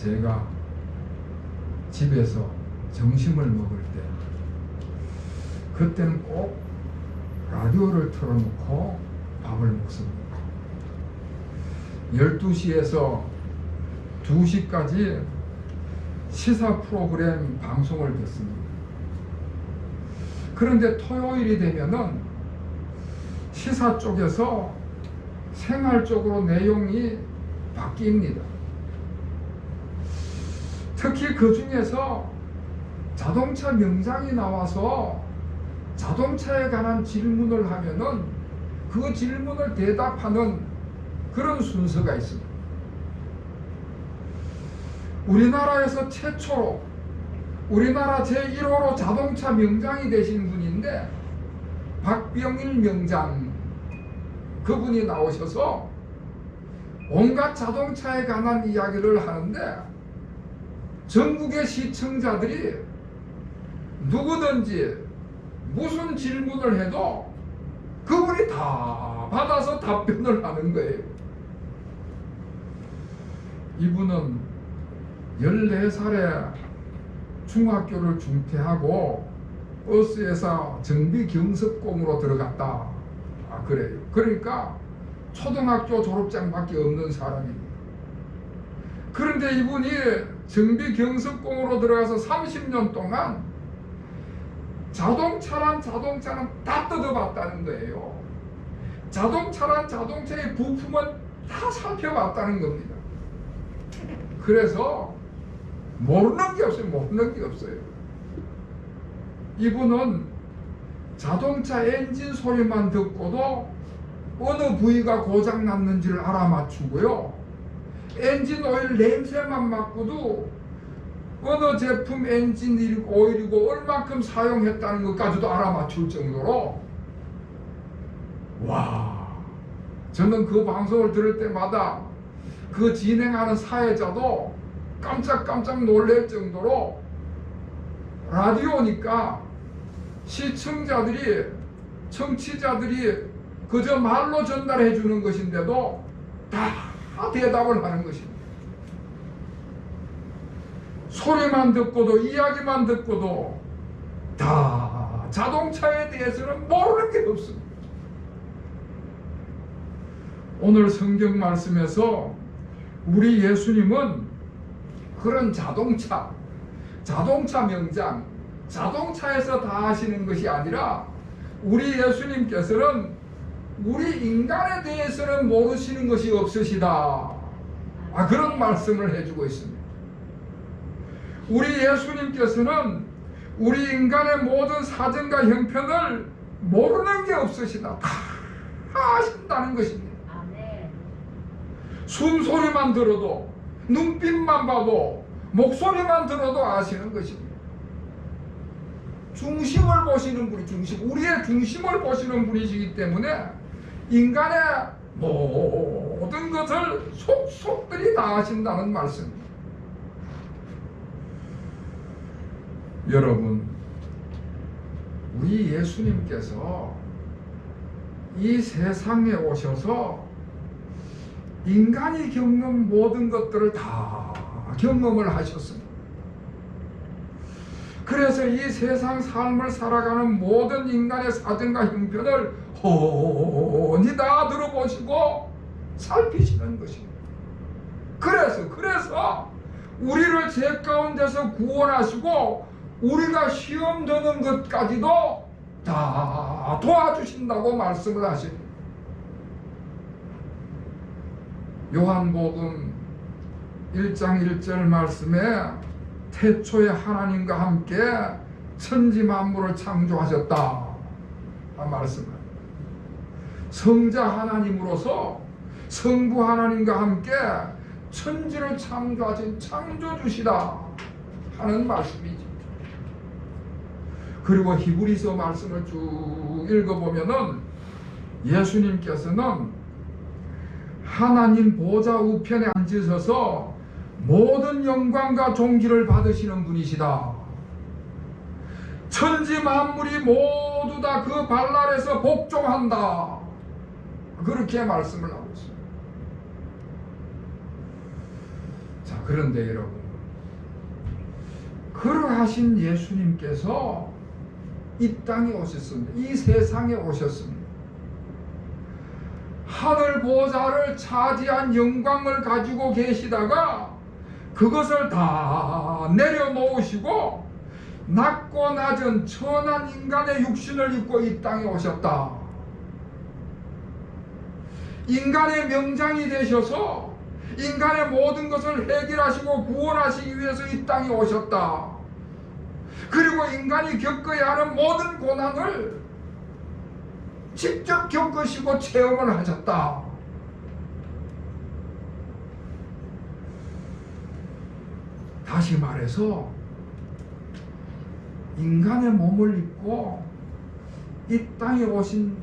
제가 집에서 점심을 먹을 때 그때는 꼭 라디오를 틀어놓고 밥을 먹습니다. 12시에서 2시까지 시사 프로그램 방송을 듣습니다. 그런데 토요일이 되면은 시사 쪽에서 생활적으로 내용이 바뀝니다. 특히 그 중에서 자동차 명장이 나와서 자동차에 관한 질문을 하면은 그 질문을 대답하는 그런 순서가 있습니다. 우리나라에서 최초로 우리나라 제1호로 자동차 명장이 되신 분인데 박병일 명장, 그분이 나오셔서 온갖 자동차에 관한 이야기를 하는데 전국의 시청자들이 누구든지 무슨 질문을 해도 그분이 다 받아서 답변을 하는 거예요. 이분은 14살에 중학교를 중퇴하고 버스에서 정비 경습공으로 들어갔다. 그래요. 그러니까 초등학교 졸업장밖에 없는 사람입니다. 그런데 이분이 정비 경습공으로 들어가서 30년 동안 자동차는 다 뜯어봤다는 거예요. 자동차란 자동차의 부품은 다 살펴봤다는 겁니다. 그래서 모르는 게 없어요. 이분은 자동차 엔진 소리만 듣고도 어느 부위가 고장 났는지를 알아맞추고요. 엔진 오일 냄새만 맡고도 어느 제품 엔진 오일이고 얼마큼 사용했다는 것까지도 알아맞출 정도로, 와, 저는 그 방송을 들을 때마다 그 진행하는 사회자도 깜짝 놀랄 정도로 라디오니까 시청자들이, 청취자들이 그저 말로 전달해 주는 것인데도 다 대답을 하는 것입니다. 소리만 듣고도, 이야기만 듣고도 다 자동차에 대해서는 모르는 게 없습니다. 오늘 성경 말씀에서 우리 예수님은 그런 자동차 명장, 자동차에서 다 하시는 것이 아니라 우리 예수님께서는 우리 인간에 대해서는 모르시는 것이 없으시다. 그런 말씀을 해주고 있습니다. 우리 예수님께서는 우리 인간의 모든 사정과 형편을 모르는 게 없으시다. 다 아신다는 것입니다. 숨소리만 들어도, 눈빛만 봐도, 목소리만 들어도 아시는 것입니다. 중심을 보시는 분이, 우리의 중심을 보시는 분이시기 때문에 인간의 모든 것을 속속들이 다 아신다는 말씀입니다. 여러분, 우리 예수님께서 이 세상에 오셔서 인간이 겪는 모든 것들을 다 경험을 하셨습니다. 그래서 이 세상 삶을 살아가는 모든 인간의 사정과 형편을 훤히 다 들어보시고 살피시는 것입니다. 그래서 우리를 죄 가운데서 구원하시고 우리가 시험 드는 것까지도 다 도와주신다고 말씀을 하십니다. 요한복음 1장 1절 말씀에 태초에 하나님과 함께 천지 만물을 창조하셨다 말씀을, 성자 하나님으로서 성부 하나님과 함께 천지를 창조하신 창조주시다 하는 말씀이지. 그리고 히브리서 말씀을 쭉 읽어보면은 예수님께서는 하나님 보좌 우편에 앉으셔서 모든 영광과 존귀를 받으시는 분이시다. 천지 만물이 모두 다 그 발 아래서 복종한다. 그렇게 말씀을 하고 있습니다. 자, 그런데 여러분, 그러하신 예수님께서 이 땅에 오셨습니다. 이 세상에 오셨습니다. 하늘 보좌를 차지한 영광을 가지고 계시다가 그것을 다 내려놓으시고 낮고 낮은 천한 인간의 육신을 입고 이 땅에 오셨다. 인간의 명장이 되셔서 인간의 모든 것을 해결하시고 구원하시기 위해서 이 땅에 오셨다. 그리고 인간이 겪어야 하는 모든 고난을 직접 겪으시고 체험을 하셨다. 다시 말해서 인간의 몸을 입고 이 땅에 오신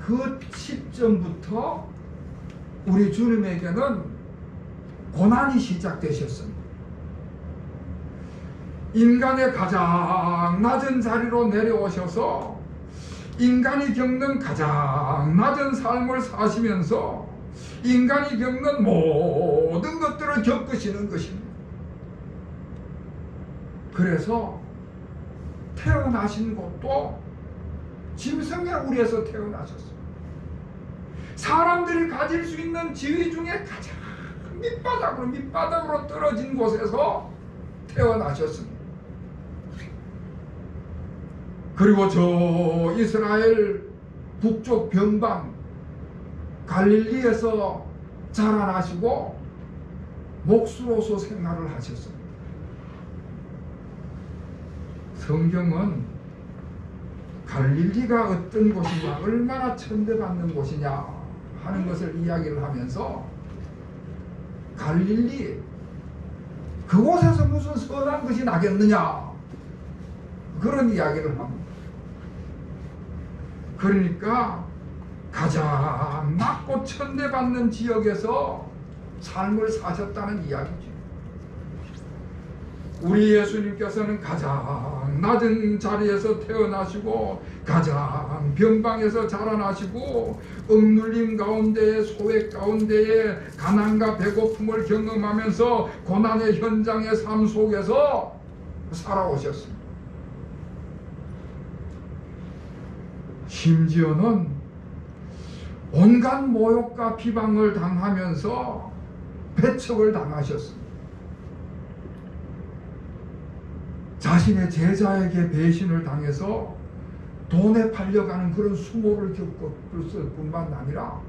그 시점부터 우리 주님에게는 고난이 시작되셨습니다. 인간의 가장 낮은 자리로 내려오셔서 인간이 겪는 가장 낮은 삶을 사시면서 인간이 겪는 모든 것들을 겪으시는 것입니다. 그래서 태어나신 곳도 짐승의 우리에서 태어나셨습니다. 사람들이 가질 수 있는 지위 중에 가장 밑바닥으로 떨어진 곳에서 태어나셨습니다. 그리고 저 이스라엘 북쪽 변방 갈릴리에서 자라나시고 목수로서 생활을 하셨습니다. 성경은 갈릴리가 어떤 곳이냐, 얼마나 천대받는 곳이냐 하는 것을 이야기를 하면서 갈릴리, 그곳에서 무슨 선한 것이 나겠느냐, 그런 이야기를 합니다. 그러니까 가장 낮고 천대받는 지역에서 삶을 사셨다는 이야기죠. 우리 예수님께서는 가장 낮은 자리에서 태어나시고 가장 변방에서 자라나시고 억눌림 가운데에, 소외 가운데에 가난과 배고픔을 경험하면서 고난의 현장의 삶 속에서 살아오셨습니다. 심지어는 온갖 모욕과 비방을 당하면서 배척을 당하셨습니다. 자신의 제자에게 배신을 당해서 돈에 팔려가는 그런 수모를 겪었을 뿐만 아니라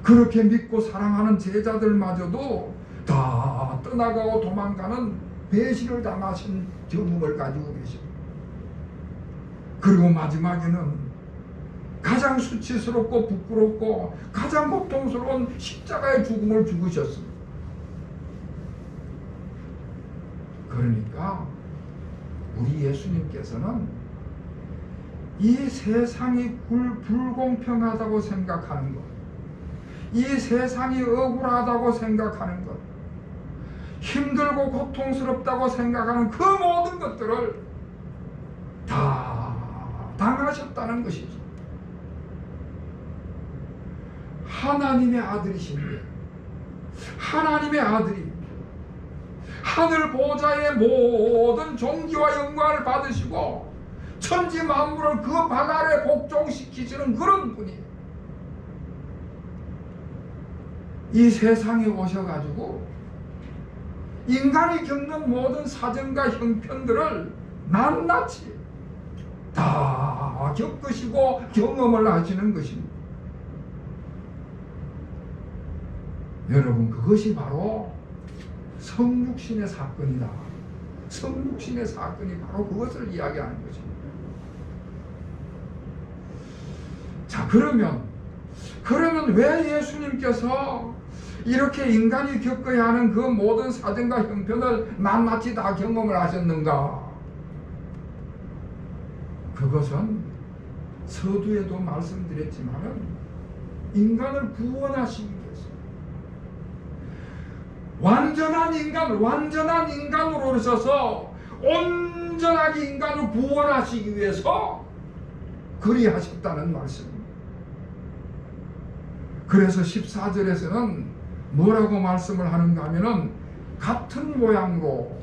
그렇게 믿고 사랑하는 제자들마저도 다 떠나가고 도망가는 배신을 당하신 경험을 가지고 계십니다. 그리고 마지막에는 가장 수치스럽고 부끄럽고 가장 고통스러운 십자가의 죽음을 죽으셨습니다. 그러니까 우리 예수님께서는 이 세상이 불공평하다고 생각하는 것, 이 세상이 억울하다고 생각하는 것, 힘들고 고통스럽다고 생각하는 그 모든 것들을 다 당하셨다는 것이죠. 하나님의 아들이신데, 하나님의 아들이 하늘 보좌의 모든 존귀와 영광을 받으시고 천지 만물을 그 발 아래 복종시키시는 그런 분이 이 세상에 오셔가지고 인간이 겪는 모든 사정과 형편들을 낱낱이 다 겪으시고 경험을 하시는 것입니다. 여러분, 그것이 바로 성육신의 사건이다. 성육신의 사건이 바로 그것을 이야기하는 것입니다. 자, 그러면 왜 예수님께서 이렇게 인간이 겪어야 하는 그 모든 사정과 형편을 낱낱이 다 경험을 하셨는가? 그것은 서두에도 말씀드렸지만은 인간을 구원하시기 위해서, 완전한 인간으로 오셔서 온전하게 인간을 구원하시기 위해서 그리하셨다는 말씀입니다. 그래서 14절에서는 뭐라고 말씀을 하는가 하면은 같은 모양으로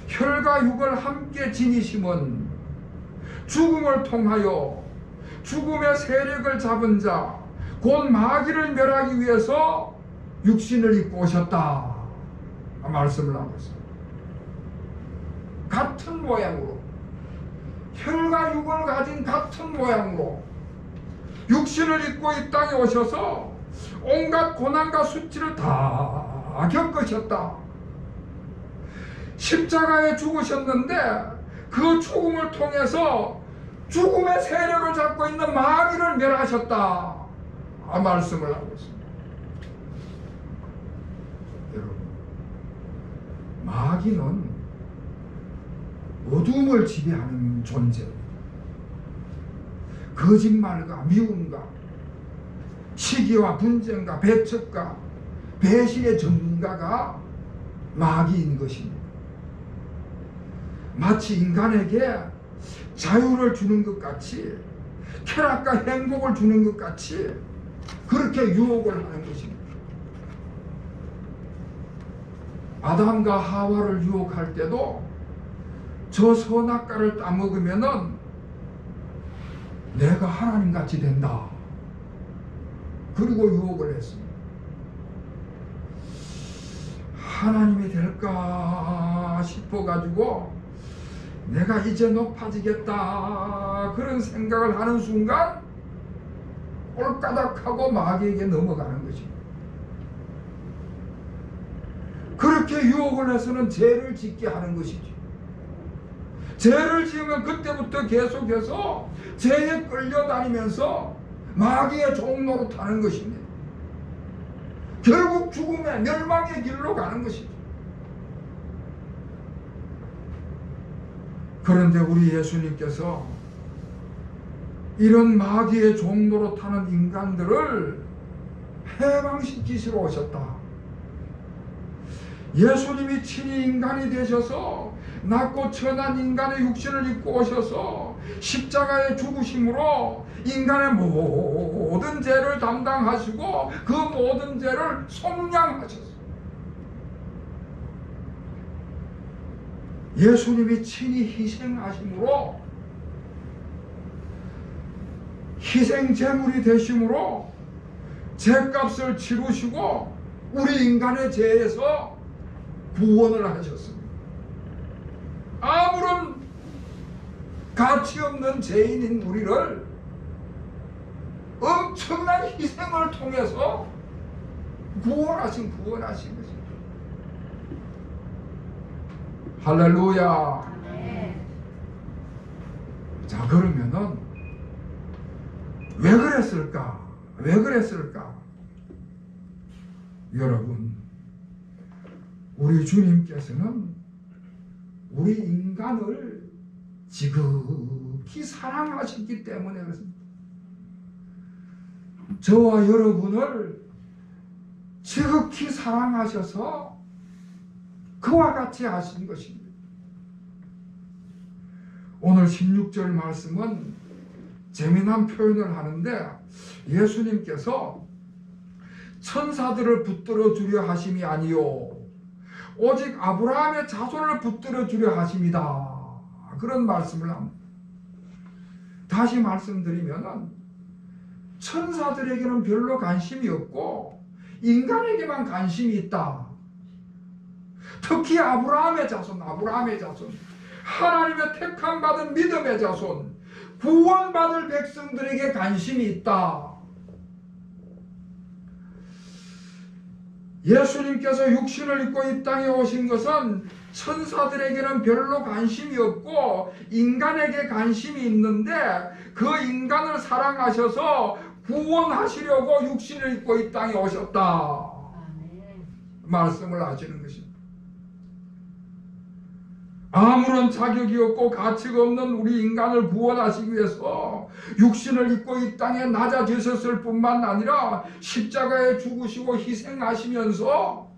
혈과 육을 함께 지니심은 죽음을 통하여 죽음의 세력을 잡은 자 곧 마귀를 멸하기 위해서 육신을 입고 오셨다 말씀을 하고 있습니다. 같은 모양으로 혈과 육을 가진 같은 모양으로 육신을 입고 이 땅에 오셔서 온갖 고난과 수치를 다 겪으셨다. 십자가에 죽으셨는데 그 죽음을 통해서 죽음의 세력을 잡고 있는 마귀를 멸하셨다 말씀을 하고 있습니다. 여러분, 마귀는 어둠을 지배하는 존재입니다. 거짓말과 미움과 시기와 분쟁과 배척과 배신의 전문가가 마귀인 것입니다. 마치 인간에게 자유를 주는 것 같이 쾌락과 행복을 주는 것 같이 그렇게 유혹을 하는 것입니다. 아담과 하와를 유혹할 때도 저 선악과를 따먹으면은 내가 하나님같이 된다. 그리고 유혹을 했습니다. 하나님이 될까 싶어가지고 내가 이제 높아지겠다 그런 생각을 하는 순간 꼴까닥하고 마귀에게 넘어가는 것입니다. 그렇게 유혹을 해서는 죄를 짓게 하는 것이죠. 죄를 지으면 그때부터 계속해서 죄에 끌려다니면서 마귀의 종로로 타는 것입니다. 결국 죽음의 멸망의 길로 가는 것이죠. 그런데 우리 예수님께서 이런 마귀의 종로로 타는 인간들을 해방시키시러 오셨다. 예수님이 친히 인간이 되셔서 낮고 천한 인간의 육신을 입고 오셔서 십자가에 죽으심으로 인간의 모든 죄를 담당하시고 그 모든 죄를 속량하셨어요. 예수님이 친히 희생하심으로 희생제물이 되심으로 죄값을 치르시고 우리 인간의 죄에서 구원을 하셨습니다. 아무런 가치 없는 죄인인 우리를 엄청난 희생을 통해서 구원하신 것입니다. 할렐루야. 자, 그러면은 왜 그랬을까? 왜 그랬을까? 여러분, 우리 주님께서는 우리 인간을 지극히 사랑하셨기 때문에 그렇습니다. 저와 여러분을 지극히 사랑하셔서 그와 같이 하신 것입니다. 오늘 16절 말씀은 재미난 표현을 하는데 예수님께서 천사들을 붙들어 주려 하심이 아니요 오직 아브라함의 자손을 붙들어 주려 하심이다. 그런 말씀을 합니다. 다시 말씀드리면 천사들에게는 별로 관심이 없고 인간에게만 관심이 있다. 특히 아브라함의 자손, 하나님의 택함 받은 믿음의 자손, 구원받을 백성들에게 관심이 있다. 예수님께서 육신을 입고 이 땅에 오신 것은 천사들에게는 별로 관심이 없고 인간에게 관심이 있는데 그 인간을 사랑하셔서 구원하시려고 육신을 입고 이 땅에 오셨다. 말씀을 하시는 것입니다. 아무런 자격이 없고 가치가 없는 우리 인간을 구원하시기 위해서 육신을 입고 이 땅에 낮아지셨을 뿐만 아니라 십자가에 죽으시고 희생하시면서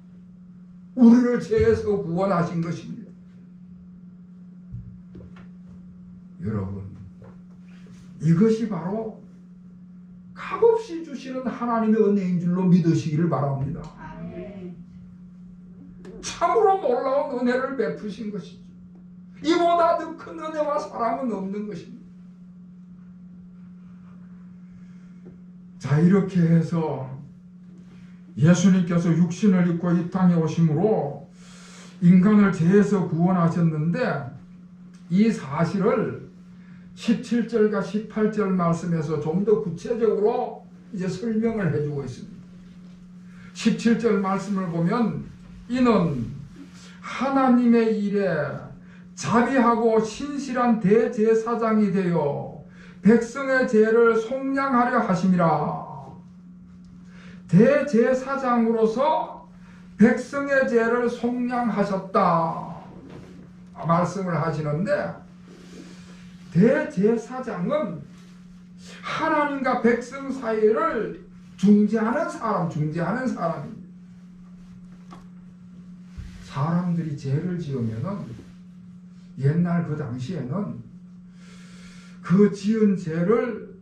우리를 죄에서 구원하신 것입니다. 여러분, 이것이 바로 값없이 주시는 하나님의 은혜인 줄로 믿으시기를 바랍니다. 참으로 놀라운 은혜를 베푸신 것이죠. 이보다 더 큰 은혜와 사랑은 없는 것입니다. 자, 이렇게 해서 예수님께서 육신을 입고 이 땅에 오심으로 인간을 죄에서 구원하셨는데, 이 사실을 17절과 18절 말씀에서 좀 더 구체적으로 이제 설명을 해주고 있습니다. 17절 말씀을 보면, 이는 하나님의 일에 자비하고 신실한 대제사장이 되어 백성의 죄를 속량하려 하심이라. 대제사장으로서 백성의 죄를 속량하셨다 말씀을 하시는데, 대제사장은 하나님과 백성 사이를 중재하는 사람입니다. 사람들이 죄를 지으면은 옛날 그 당시에는 그 지은 죄를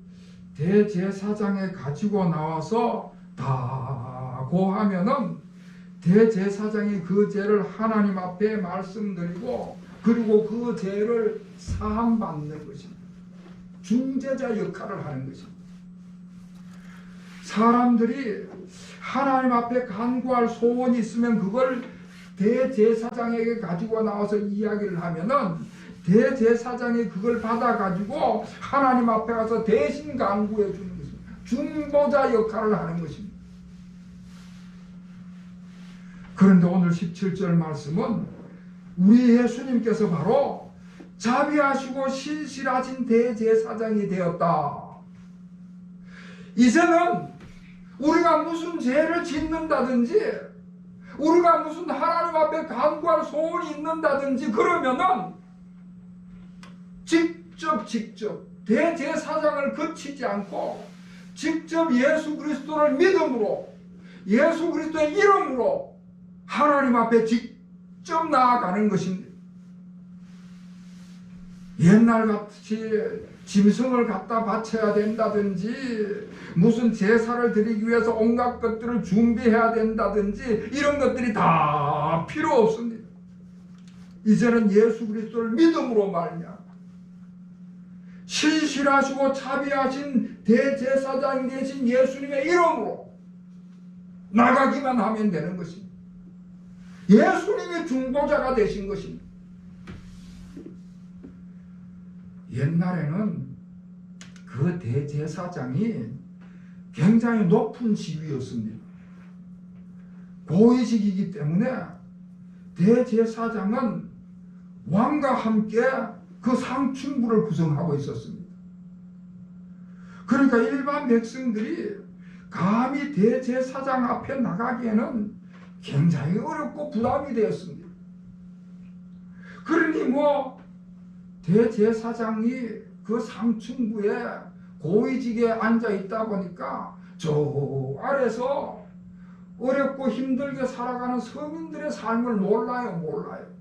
대제사장에 가지고 나와서 다 고하면은 대제사장이 그 죄를 하나님 앞에 말씀드리고, 그리고 그 죄를 사함받는 것입니다. 중재자 역할을 하는 것입니다. 사람들이 하나님 앞에 간구할 소원이 있으면 그걸 대제사장에게 가지고 나와서 이야기를 하면은 대제사장이 그걸 받아가지고 하나님 앞에 가서 대신 간구해 주는 것입니다. 중보자 역할을 하는 것입니다. 그런데 오늘 17절 말씀은 우리 예수님께서 바로 자비하시고 신실하신 대제사장이 되었다. 이제는 우리가 무슨 죄를 짓는다든지, 우리가 무슨 하나님 앞에 간구할 소원이 있는다든지 그러면은 직접 대제사장을 거치지 않고 직접 예수 그리스도를 믿음으로, 예수 그리스도의 이름으로 하나님 앞에 직접 나아가는 것입니다. 옛날같이 짐승을 갖다 바쳐야 된다든지, 무슨 제사를 드리기 위해서 온갖 것들을 준비해야 된다든지, 이런 것들이 다 필요 없습니다. 이제는 예수 그리스도를 믿음으로 말미암아 신실하시고 자비하신 대제사장 되신 예수님의 이름으로 나가기만 하면 되는 것입니다. 예수님이 중보자가 되신 것입니다. 옛날에는 그 대제사장이 굉장히 높은 지위였습니다. 고위직이기 때문에 대제사장은 왕과 함께 그 상층부를 구성하고 있었습니다. 그러니까 일반 백성들이 감히 대제사장 앞에 나가기에는 굉장히 어렵고 부담이 되었습니다. 그러니 대제사장이 그 상층부에 고위직에 앉아 있다 보니까 저 아래서 어렵고 힘들게 살아가는 서민들의 삶을 몰라요.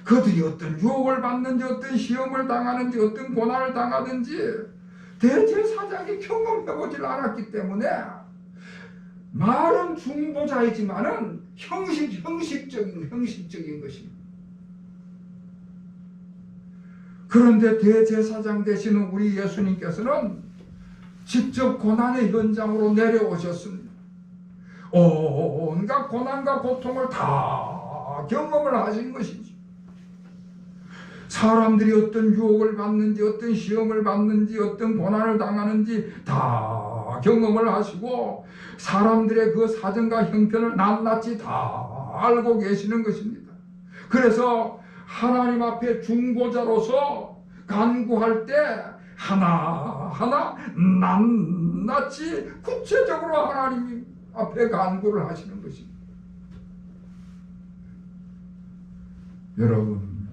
그들이 어떤 유혹을 받는지, 어떤 시험을 당하는지, 어떤 고난을 당하든지 대제사장이 경험해보질 않았기 때문에 말은 중보자이지만은 형식적인 것입니다. 그런데 대제사장 되시는 우리 예수님께서는 직접 고난의 현장으로 내려오셨습니다. 온갖 고난과 고통을 다 경험을 하신 것이죠. 사람들이 어떤 유혹을 받는지, 어떤 시험을 받는지, 어떤 고난을 당하는지 다 경험을 하시고 사람들의 그 사정과 형편을 낱낱이 다 알고 계시는 것입니다. 그래서 하나님 앞에 중보자로서 간구할 때 하나하나 낱낱이 구체적으로 하나님 앞에 간구를 하시는 것입니다. 여러분,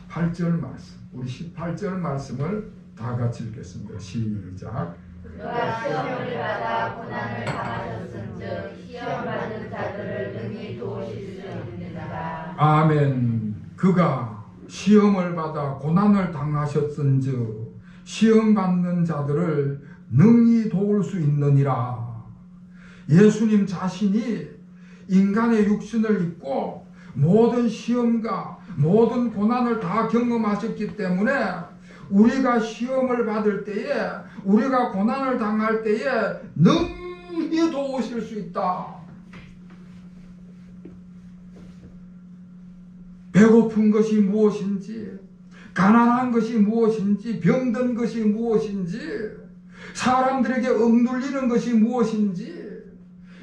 18절 말씀, 우리 18절 말씀을 다 같이 읽겠습니다. 시작. 그가 시험을 받아 고난을 당하셨은즉 시험 받는 자들을 능히 도우실 수 있느니라. 아멘. 그가 시험을 받아 고난을 당하셨은즉 시험 받는 자들을 능히 도울 수 있느니라. 예수님 자신이 인간의 육신을 입고 모든 시험과 모든 고난을 다 경험하셨기 때문에 우리가 시험을 받을 때에, 우리가 고난을 당할 때에 능히 도우실 수 있다. 배고픈 것이 무엇인지, 가난한 것이 무엇인지, 병든 것이 무엇인지, 사람들에게 억눌리는 것이 무엇인지,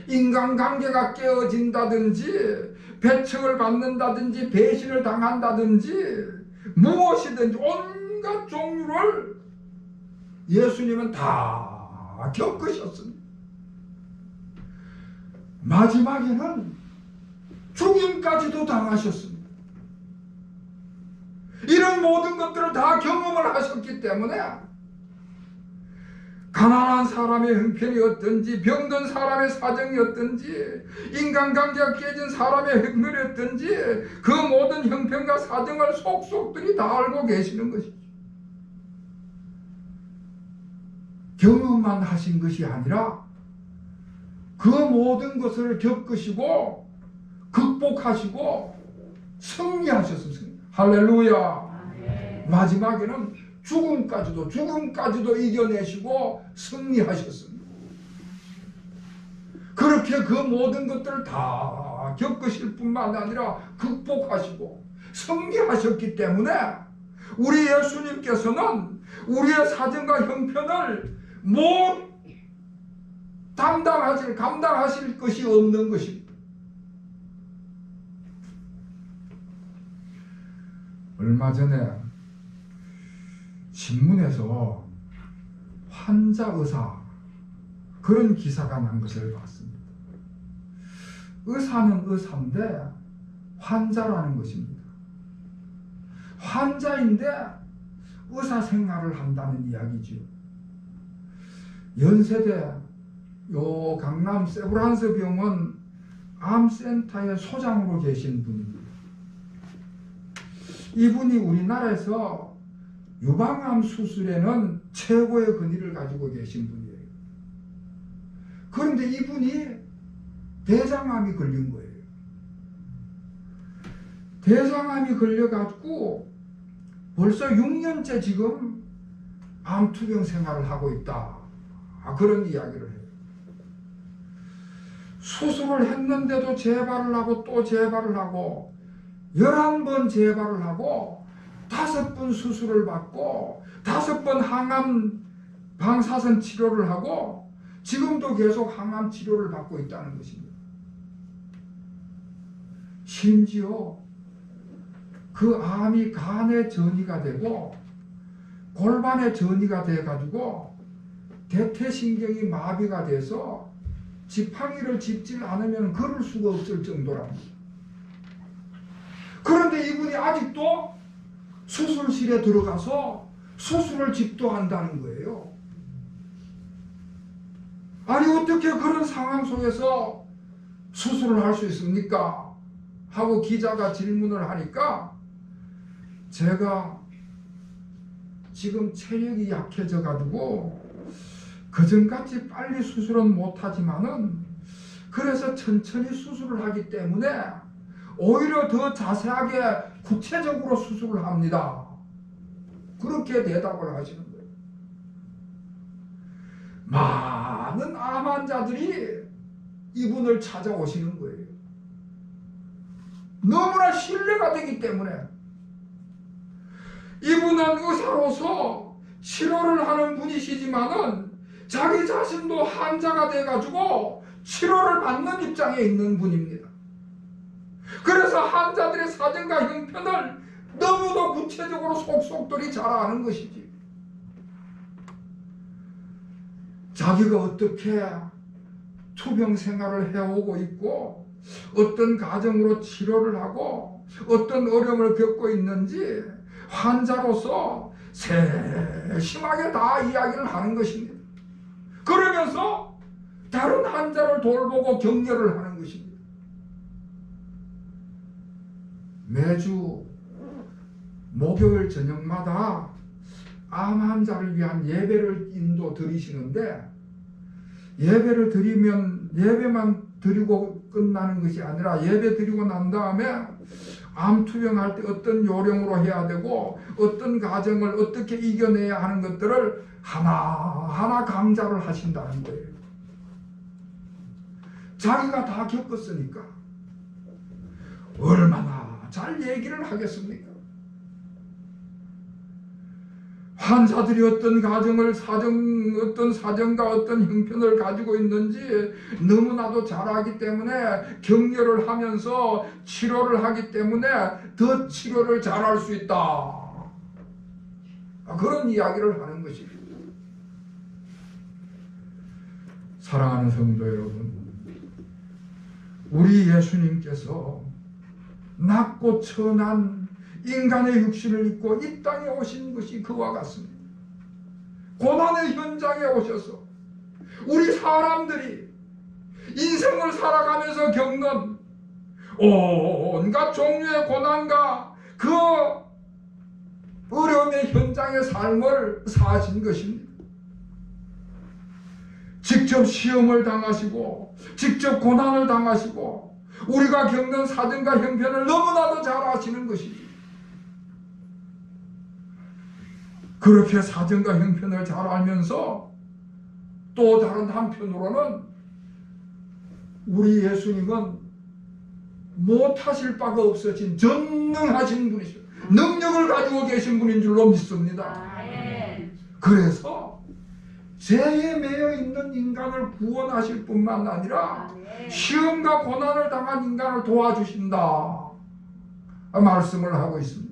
인간관계가 깨어진다든지, 배척을 받는다든지, 배신을 당한다든지, 무엇이든지 온갖 종류를 예수님은 다 겪으셨습니다. 마지막에는 죽임까지도 당하셨습니다. 이런 모든 것들을 다 경험을 하셨기 때문에 가난한 사람의 형편이 어떤지, 병든 사람의 사정이 어떤지, 인간관계가 깨진 사람의 형편이 어떤지 그 모든 형편과 사정을 속속들이 다 알고 계시는 것이죠. 경험만 하신 것이 아니라 그 모든 것을 겪으시고 극복하시고 승리하셨습니다. 할렐루야. 마지막에는 죽음까지도 이겨내시고 승리하셨습니다. 그렇게 그 모든 것들을 다 겪으실 뿐만 아니라 극복하시고 승리하셨기 때문에 우리 예수님께서는 우리의 사정과 형편을 못 감당하실 것이 없는 것입니다. 얼마 전에 신문에서 환자 의사 그런 기사가 난 것을 봤습니다. 의사는 의사인데 환자라는 것입니다. 환자인데 의사 생활을 한다는 이야기죠. 연세대 강남 세브란스 병원 암센터의 소장으로 계신 분입니다. 이분이 우리나라에서 유방암 수술에는 최고의 권위를 가지고 계신 분이에요. 그런데 이분이 대장암이 걸린 거예요. 대장암이 걸려가지고 벌써 6년째 지금 암투병 생활을 하고 있다. 그런 이야기를 해요. 수술을 했는데도 재발을 하고 또 재발을 하고 11번 재발을 하고 5번 수술을 받고 5번 항암 방사선 치료를 하고 지금도 계속 항암 치료를 받고 있다는 것입니다. 심지어 그 암이 간에 전이가 되고 골반에 전이가 돼가지고 대퇴신경이 마비가 돼서 지팡이를 짚지 않으면 걸을 수가 없을 정도랍니다. 그런데 이분이 아직도 수술실에 들어가서 수술을 집도한다는 거예요. 아니 어떻게 그런 상황 속에서 수술을 할 수 있습니까? 하고 기자가 질문을 하니까 제가 지금 체력이 약해져 가지고 그전같이 빨리 수술은 못하지만은 그래서 천천히 수술을 하기 때문에 오히려 더 자세하게 구체적으로 수술을 합니다. 그렇게 대답을 하시는 거예요. 많은 암 환자들이 이분을 찾아오시는 거예요. 너무나 신뢰가 되기 때문에. 이분은 의사로서 치료를 하는 분이시지만은 자기 자신도 환자가 돼가지고 치료를 받는 입장에 있는 분입니다. 그래서 환자들의 사정과 형편을 너무도 구체적으로 속속들이 잘 아는 것이지. 자기가 어떻게 투병 생활을 해오고 있고 어떤 가정으로 치료를 하고 어떤 어려움을 겪고 있는지 환자로서 세심하게 다 이야기를 하는 것입니다. 그러면서 다른 환자를 돌보고 격려를 하는 것입니다. 매주 목요일 저녁마다 암 환자를 위한 예배를 인도 드리시는데, 예배를 드리면 예배만 드리고 끝나는 것이 아니라 예배 드리고 난 다음에 암 투병할 때 어떤 요령으로 해야 되고 어떤 과정을 어떻게 이겨내야 하는 것들을 하나하나 강좌를 하신다는 거예요. 자기가 다 겪었으니까 얼마나 잘 얘기를 하겠습니까? 환자들이 어떤 가정을 어떤 사정과 어떤 형편을 가지고 있는지 너무나도 잘 알기 때문에 격려를 하면서 치료를 하기 때문에 더 치료를 잘할 수 있다. 그런 이야기를 하는 것입니다. 사랑하는 성도 여러분, 우리 예수님께서 낮고 천한 인간의 육신을 입고 이 땅에 오신 것이 그와 같습니다. 고난의 현장에 오셔서 우리 사람들이 인생을 살아가면서 겪는 온갖 종류의 고난과 그 어려움의 현장의 삶을 사신 것입니다. 직접 시험을 당하시고 직접 고난을 당하시고 우리가 겪는 사정과 형편을 너무나도 잘 아시는 것입니다. 그렇게 사정과 형편을 잘 알면서 또 다른 한편으로는 우리 예수님은 못하실 바가 없으신 전능하신 분이시죠. 능력을 가지고 계신 분인 줄로 믿습니다. 그래서 죄에 매여 있는 인간을 구원하실 뿐만 아니라 시험과 고난을 당한 인간을 도와주신다 말씀을 하고 있습니다.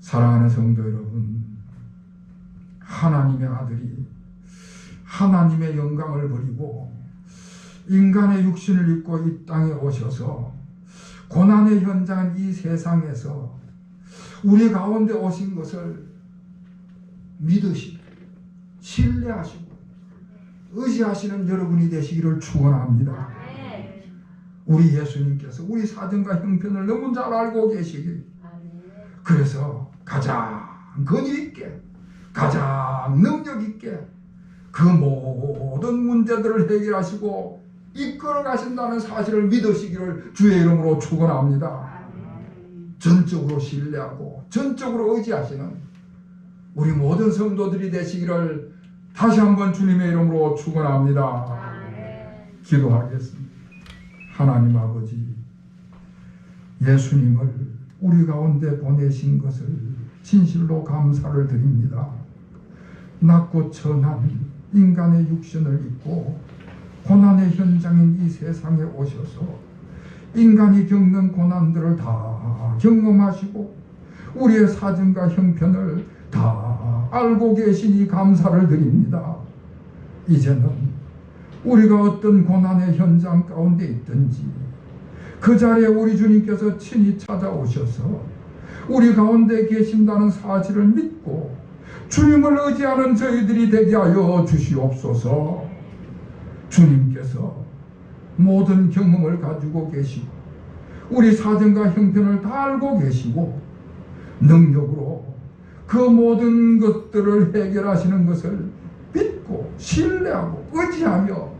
사랑하는 성도 여러분, 하나님의 아들이 하나님의 영광을 버리고 인간의 육신을 입고 이 땅에 오셔서 고난의 현장인 이 세상에서 우리 가운데 오신 것을 믿으시고 신뢰하시고 의지하시는 여러분이 되시기를 축원합니다. 우리 예수님께서 우리 사정과 형편을 너무 잘 알고 계시길, 그래서 가장 권위 있게 가장 능력 있게 그 모든 문제들을 해결하시고 이끌어 가신다는 사실을 믿으시기를 주의 이름으로 축원합니다. 전적으로 신뢰하고 전적으로 의지하시는 우리 모든 성도들이 되시기를 다시 한번 주님의 이름으로 축원합니다. 기도하겠습니다. 하나님 아버지, 예수님을 우리 가운데 보내신 것을 진실로 감사를 드립니다. 낮고 천한 인간의 육신을 입고 고난의 현장인 이 세상에 오셔서 인간이 겪는 고난들을 다 경험하시고 우리의 사정과 형편을 다 알고 계시니 감사를 드립니다. 이제는 우리가 어떤 고난의 현장 가운데 있든지 그 자리에 우리 주님께서 친히 찾아오셔서 우리 가운데 계신다는 사실을 믿고 주님을 의지하는 저희들이 되게 하여 주시옵소서. 주님께서 모든 경험을 가지고 계시고 우리 사정과 형편을 다 알고 계시고 능력으로 그 모든 것들을 해결하시는 것을 믿고 신뢰하고 의지하며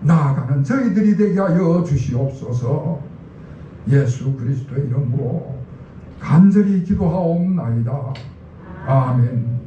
나아가는 저희들이 되게 하여 주시옵소서. 예수 그리스도의 이름으로 간절히 기도하옵나이다. 아멘.